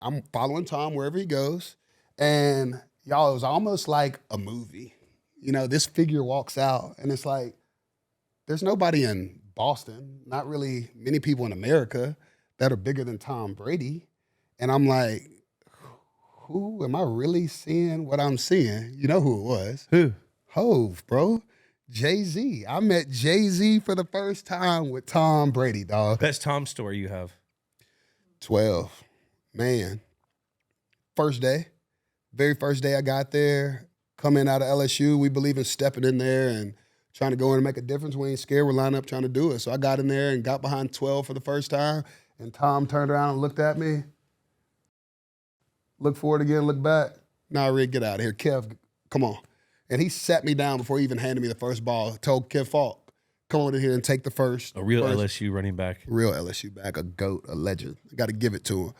I'm following Tom wherever he goes. And y'all, it was almost like a movie. You know, this figure walks out, and it's like, there's nobody in Boston, not really many people in America that are bigger than Tom Brady. And I'm like, who am I really seeing what I'm seeing? You know who it was? Who? Hove, bro. Jay-Z. I met Jay-Z for the first time with Tom Brady, dog. Best Tom story you have. 12. Man. First day. Very first day I got there, coming out of LSU, we believe in stepping in there and trying to go in and make a difference. We ain't scared. We're lining up trying to do it. So I got in there and got behind 12 for the first time, and Tom turned around and looked at me. Look forward again, look back. Nah, Rick, get out of here. Kev, come on. And he sat me down before he even handed me the first ball. Told Kev Falk, come on in here and take the first. A real LSU running back. Real LSU back, a GOAT, a legend. Got to give it to him.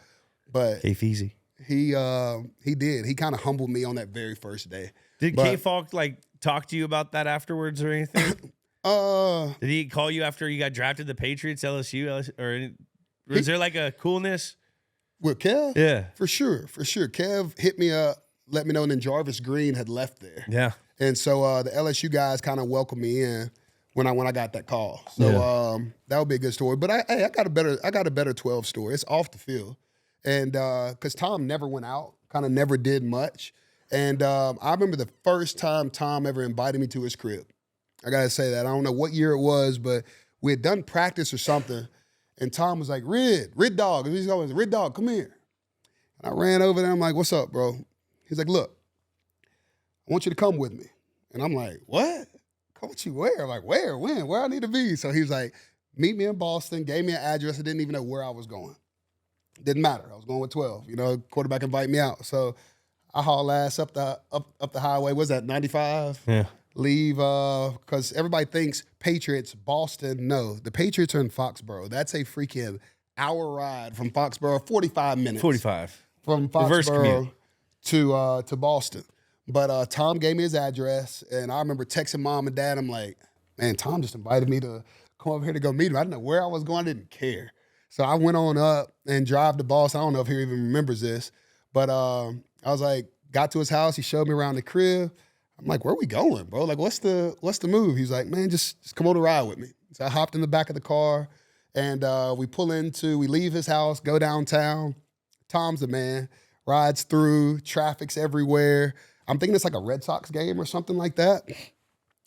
But K-Feezy. He did. He kind of humbled me on that very first day. Did K-Falk like talk to you about that afterwards or anything? Did he call you after you got drafted to the Patriots, LSU, or was there like a coolness? With Kev? Yeah. For sure. Kev hit me up, let me know, and then Jarvis Green had left there. Yeah. And so the LSU guys kind of welcomed me in when I got that call. So that would be a good story. But I got a better 12 story. It's off the field. And because Tom never went out, kind of never did much. And I remember the first time Tom ever invited me to his crib. I got to say that. I don't know what year it was, but we had done practice or something. And Tom was like, Rid dog. And he's always, Rid dog, come here. And I ran over there. I'm like, what's up, bro? He's like, look, I want you to come with me. And I'm like, what? Come with you where? I'm like, where? When? Where I need to be? So he's like, meet me in Boston. Gave me an address. I didn't even know where I was going. Didn't matter. I was going with 12. You know, quarterback invited me out. So I haul ass up the highway. What's that, 95? Yeah. Leave, because everybody thinks Patriots, Boston. No, the Patriots are in Foxborough. That's a freaking hour ride from Foxborough, 45 minutes. 45. From Foxborough to Boston. But Tom gave me his address, and I remember texting mom and dad. I'm like, man, Tom just invited me to come over here to go meet him. I didn't know where I was going. I didn't care. So I went on up and drive to Boston. I don't know if he even remembers this, but I was like, got to his house. He showed me around the crib. I'm like, where are we going, bro? Like, what's the move? He's like, man, just come on a ride with me. So I hopped in the back of the car, and we leave his house, go downtown. Tom's the man, rides through, traffic's everywhere. I'm thinking it's like a Red Sox game or something like that.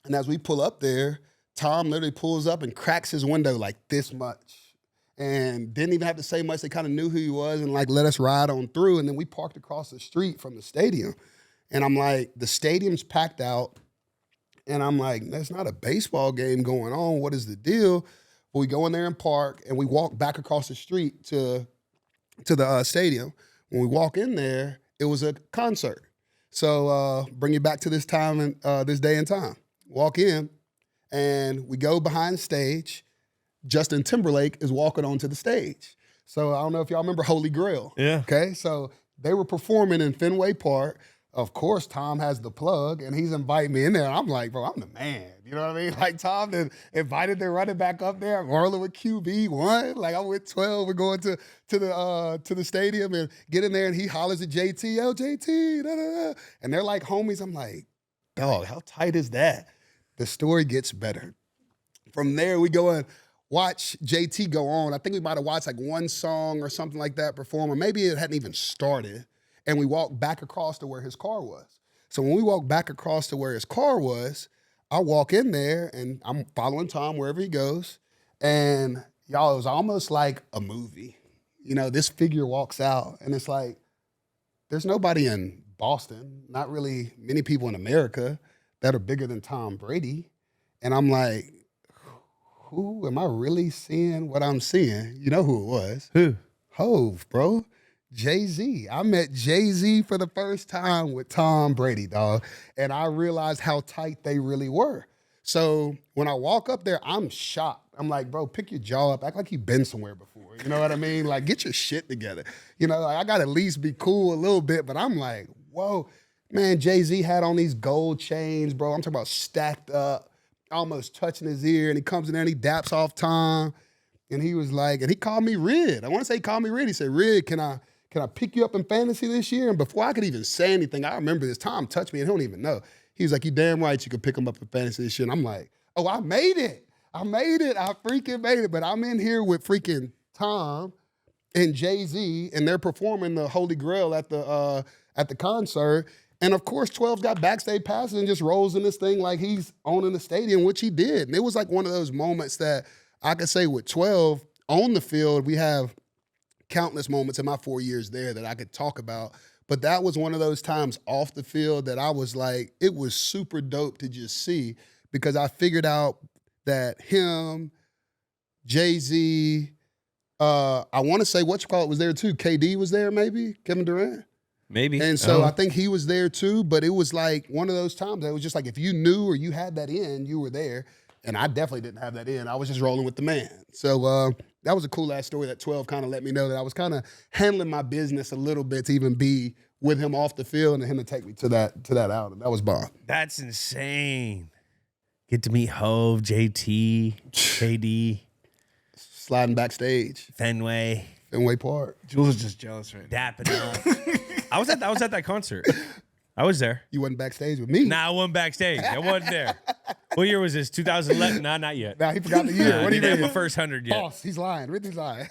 And as we pull up there, Tom literally pulls up and cracks his window like this much. And didn't even have to say much. They kind of knew who he was and like let us ride on through. And then we parked across the street from the stadium. And I'm like, the stadium's packed out. And I'm like, there's not a baseball game going on. What is the deal? Well, we go in there and park, and we walk back across the street to the stadium. When we walk in there, it was a concert. So bring you back to this time and this day and time. Walk in, and we go behind the stage. Justin Timberlake is walking onto the stage. So I don't know if y'all remember Holy Grail. Yeah. Okay, so they were performing in Fenway Park. Of course, Tom has the plug, and he's inviting me in there. And I'm like, bro, I'm the man. You know what I mean? Like, Tom then invited the running back up there. I'm rolling with QB1. Like, I'm with 12. We're going to the stadium and get in there, and he hollers at JT, yo, JT, da-da-da. And they're like homies. I'm like, dog, how tight is that? The story gets better. From there, we go and watch JT go on. I think we might have watched like one song or something like that perform, or maybe it hadn't even started. And we walked back across to where his car was. So when we walk back across to where his car was, I walk in there and I'm following Tom wherever he goes. And y'all, it was almost like a movie. You know, this figure walks out and it's like, there's nobody in Boston, not really many people in America that are bigger than Tom Brady. And I'm like, who am I really seeing what I'm seeing? You know who it was? Who? Hove, bro. Jay-Z. I met Jay-Z for the first time with Tom Brady, dog. And I realized how tight they really were. So when I walk up there, I'm shocked. I'm like, bro, pick your jaw up. Act like you've been somewhere before. You know what I mean? Like, get your shit together. You know, like, I got to at least be cool a little bit. But I'm like, whoa. Man, Jay-Z had on these gold chains, bro. I'm talking about stacked up, almost touching his ear. And he comes in there and he daps off Tom. And he was like, and he called me Rid. I want to say he called me Rid. He said, Rid, can I can I pick you up in fantasy this year? And before I could even say anything, I remember this. Tom touched me and he don't even know. He was like, you damn right you could pick him up in fantasy this year. And I'm like, oh, I made it. I freaking made it. But I'm in here with freaking Tom and Jay-Z, and they're performing the Holy Grail at the concert. And of course, 12's got backstage passes and just rolls in this thing like he's owning the stadium, which he did. And it was like one of those moments that I could say with 12 on the field, we have countless moments in my 4 years there that I could talk about. But that was one of those times off the field that I was like, it was super dope to just see, because I figured out that him, Jay-Z, I want to say was there too. KD was there, maybe Kevin Durant, maybe. And so I think he was there too. But it was like one of those times that it was just like if you knew or you had that in, you were there. And I definitely didn't have that in. I was just rolling with the man. So that was a cool ass story that 12 kind of let me know that I was kind of handling my business a little bit to even be with him off the field and him to take me to that outing. That was bomb. That's insane. Get to meet Hove, JT, KD. Sliding backstage. Fenway Park. Jules is just jealous right now. Dapping up. I was at that concert. I was there. You wasn't backstage with me. Nah, I wasn't backstage. I wasn't there. What year was this? 2011? Nah, not yet. Nah, he forgot the year. What do you didn't mean? have my first 100 yet. Boss, he's lying. Ridley's lying.